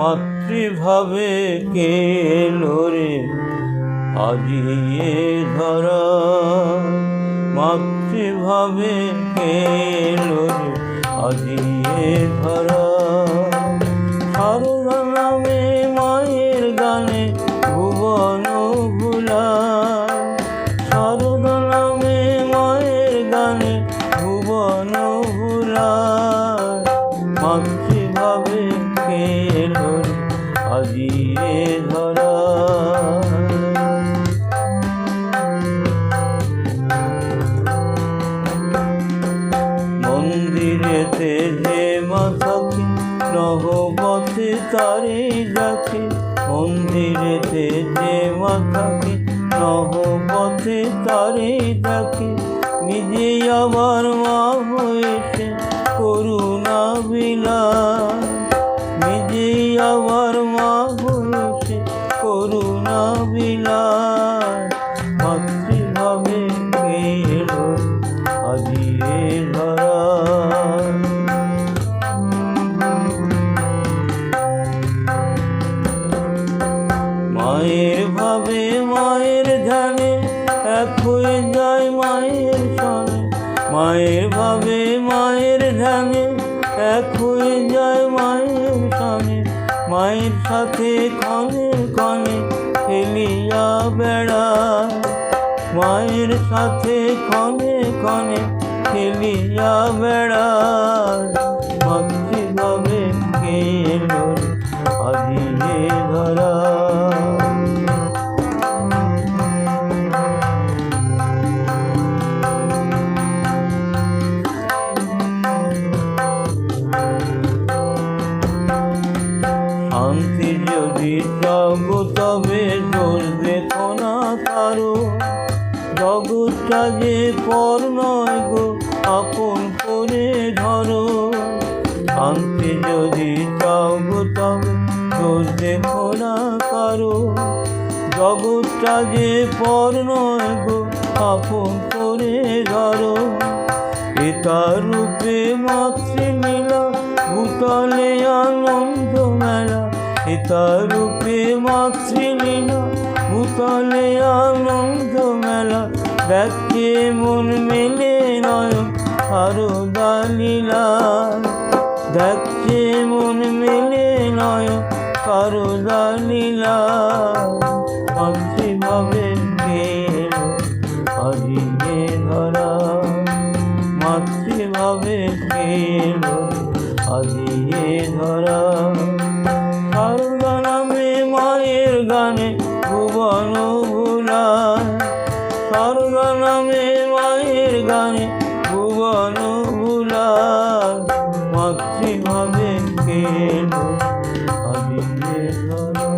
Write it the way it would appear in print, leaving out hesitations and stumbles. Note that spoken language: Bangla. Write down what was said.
মাতৃভাবে কে এলো রে আজিয়ে ধরা, মাতৃভাবে কে এলো রে আজিয়ে ধরা। সারদা নামে মায়ের গানে ভুবন ভুলায়, সারদা নামে মায়ের গানে ভুবন ভুলায়। মাতৃভাবে কে এলো রে আজিয়ে ধরা। মন্দিরেতে যে মা থাকে নহবতে তারে ডাকে, মন্দিরেতে যে মা থাকে নহবতে তারে ডাকে। নিজে আবার মা হয়েছে করুণা বিলাস, নিজে আবার মা হয়েছে করুণা বিলাস। মাতৃভাবে কে এলো আজিয়ে ধরা। মায়ের ভাবে মায়ের ধ্যানে এক হয়ে যায় মায়ের সনে, মায়ের ভাবে মায়ের ধ্যানে এক হয়ে যায় মায়ের সনে। মায়ের সাথে ক্ষণে ক্ষণে খেলিয়া বেড়ায়, মায়ের সাথে ক্ষণে ক্ষণে খেলিয়া বেড়ায়। মাতৃভাবে কে এলো আজিয়ে ধরা। শান্তি যদি চাও তবে দোষ দেখো না কারো, জগৎটা যে পর নয় গো আপন করে ধরো। শান্তি যদি চাও তবে দোষ দেখো না কারো, জগৎটা যে পর নয় গো আপন করে ধরো। পিতার রূপে মাতৃলীলা ভূতলে আনন্দ মেলা, পিতার রূপে মাতৃলীলা ভূতলে আনন্দ মেলা। দেখে মন মেলে নয়ন সারদা লীলা, দেখে মন মেলে নয়ন সারদা লীলা। মাতৃভাবে কে এলো আজিয়ে ধরা, মাতৃভাবে কে এলো আজিয়ে ধরা। সারদা নামে মায়ের গানে ভুবন ভুলায়, সারদা নামে মায়ের গানে ভুবন ভুলায়। মাতৃভাবে কে এলো আজিয়ে ধরা।